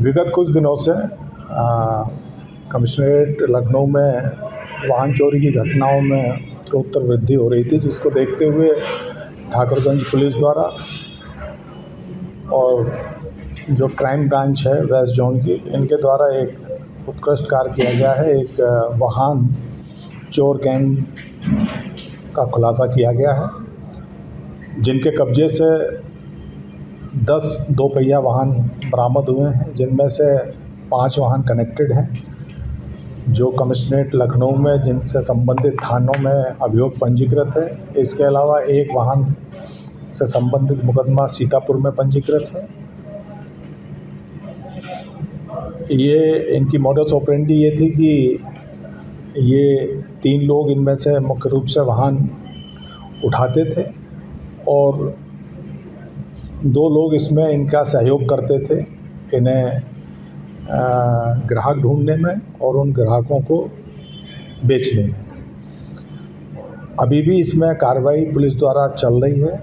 विगत कुछ दिनों से कमिश्नरेट लखनऊ में वाहन चोरी की घटनाओं में उत्तरोत्तर वृद्धि हो रही थी, जिसको देखते हुए ठाकुरगंज पुलिस द्वारा और जो क्राइम ब्रांच है वेस्ट जोन की, इनके द्वारा एक उत्कृष्ट कार्य किया गया है। एक वाहन चोर गैंग का खुलासा किया गया है, जिनके कब्जे से 10 दोपहिया वाहन बरामद हुए हैं, जिनमें से 5 वाहन कनेक्टेड हैं, जो कमिश्नरेट लखनऊ में जिनसे संबंधित थानों में अभियोग पंजीकृत है। इसके अलावा एक वाहन से संबंधित मुकदमा सीतापुर में पंजीकृत है। ये इनकी मॉडस ऑपरेंडी ये थी कि ये 3 लोग इनमें से मुख्य रूप से वाहन उठाते थे और 2 लोग इसमें इनका सहयोग करते थे, इन्हें ग्राहक ढूंढने में और उन ग्राहकों को बेचने में। अभी भी इसमें कार्रवाई पुलिस द्वारा चल रही है।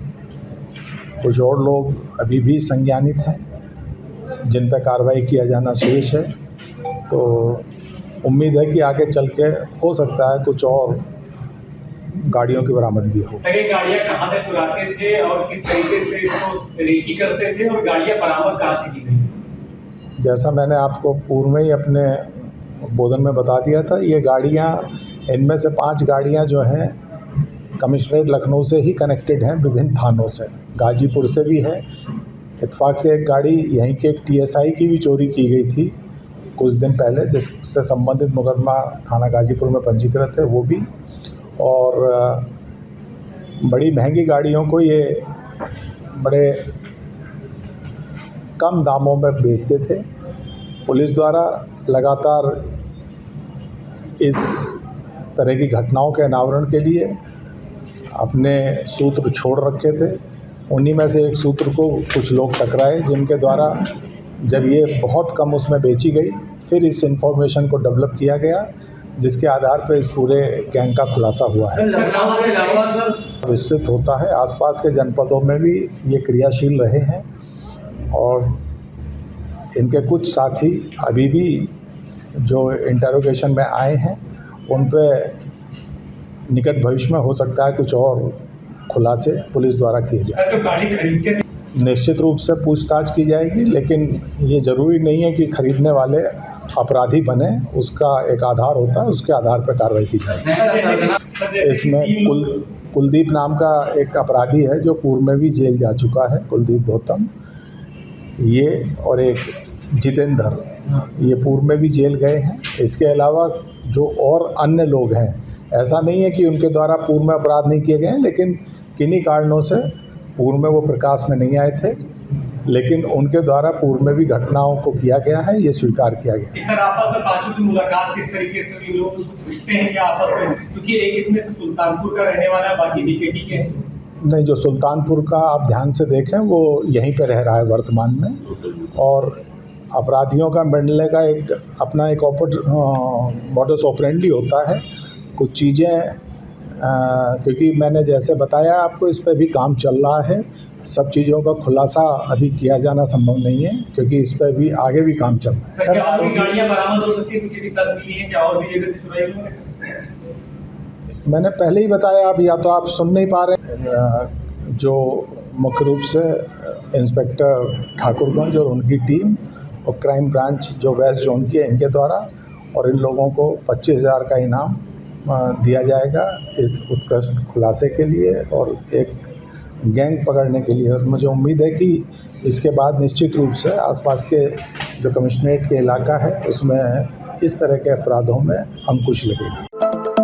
कुछ और लोग अभी भी संज्ञानित हैं, जिन पर कार्रवाई किया जाना शेष है। तो उम्मीद है कि आगे चल के हो सकता है कुछ और गाड़ियों की बरामदगी हो। सर, ये गाड़ियाँ कहाँ से चुराते थे और किस तरीके से इसको रेकी करते थे और गाड़ियाँ बरामद कहाँ से की गई? जैसा मैंने आपको पूर्व में ही अपने बोधन में बता दिया था, ये गाड़ियाँ, इनमें से 5 गाड़ियाँ जो हैं कमिश्नरेट लखनऊ से ही कनेक्टेड हैं, विभिन्न थानों से। गाजीपुर से भी है। इत्तेफाक से एक गाड़ी यहीं के एक TSI की भी चोरी की गई थी कुछ दिन पहले, जिससे संबंधित मुकदमा थाना गाजीपुर में पंजीकृत है, वो भी। और बड़ी महंगी गाड़ियों को ये बड़े कम दामों में बेचते थे। पुलिस द्वारा लगातार इस तरह की घटनाओं के अनावरण के लिए अपने सूत्र छोड़ रखे थे। उन्हीं में से एक सूत्र को कुछ लोग टकराए, जिनके द्वारा जब ये बहुत कम उसमें बेची गई, फिर इस इंफॉर्मेशन को डेवलप किया गया, जिसके आधार पर इस पूरे गैंग का खुलासा हुआ है। विस्तृत होता है, आसपास के जनपदों में भी ये क्रियाशील रहे हैं और इनके कुछ साथी अभी भी जो इंटरोगेशन में आए हैं, उन पे निकट भविष्य में हो सकता है कुछ और खुलासे पुलिस द्वारा किए जाए। तो गाड़ी खरीदते थे? निश्चित रूप से पूछताछ की जाएगी, लेकिन ये ज़रूरी नहीं है कि खरीदने वाले अपराधी बने। उसका एक आधार होता है, उसके आधार पर कार्रवाई की जाएगी। इसमें कुलदीप नाम का एक अपराधी है, जो पूर्व में भी जेल जा चुका है, कुलदीप गौतम। ये और एक जितेंद्र, ये पूर्व में भी जेल गए हैं। इसके अलावा जो और अन्य लोग हैं, ऐसा नहीं है कि उनके द्वारा पूर्व में अपराध नहीं किए गए हैं, लेकिन किन्हीं कारणों से पूर्व में वो प्रकाश में नहीं आए थे, लेकिन उनके द्वारा पूर्व में भी घटनाओं को किया गया है, ये स्वीकार किया गया है। सर, आपस में पांचों की मुलाकात किस तरीके से हुई? लोग कुछ पूछते हैं क्या आपस में? क्योंकि एक इसमें से सुल्तानपुर का रहने वाला है, बाकी DKT के हैं। नहीं, जो सुल्तानपुर का आप ध्यान से देखें, वो यहीं पे रह रहा है वर्तमान में। और अपराधियों का मिलने का एक अपना एक मॉडस ऑपरेंडी होता है। कुछ चीज़ें क्योंकि मैंने जैसे बताया आपको, इस पर भी काम चल रहा है। सब चीज़ों का खुलासा अभी किया जाना संभव नहीं है, क्योंकि इस पर भी आगे भी काम चल रहा है। सर, क्या और भी गाड़ियाँ बरामद हो सकती है? मुझे भी 10 मिली हैं, क्या और भी जगह से चुराई हुई है? मैंने पहले ही बताया, अब या तो आप सुन नहीं पा रहे। जो मुख्य रूप से इंस्पेक्टर ठाकुरगंज और उनकी टीम और क्राइम ब्रांच जो वेस्ट जोन की है, इनके द्वारा, और इन लोगों को 25,000 का इनाम दिया जाएगा इस उत्कृष्ट खुलासे के लिए और एक गैंग पकड़ने के लिए। और मुझे उम्मीद है कि इसके बाद निश्चित रूप से आसपास के जो कमिश्नरेट के इलाका है, उसमें इस तरह के अपराधों में अंकुश लगेगा।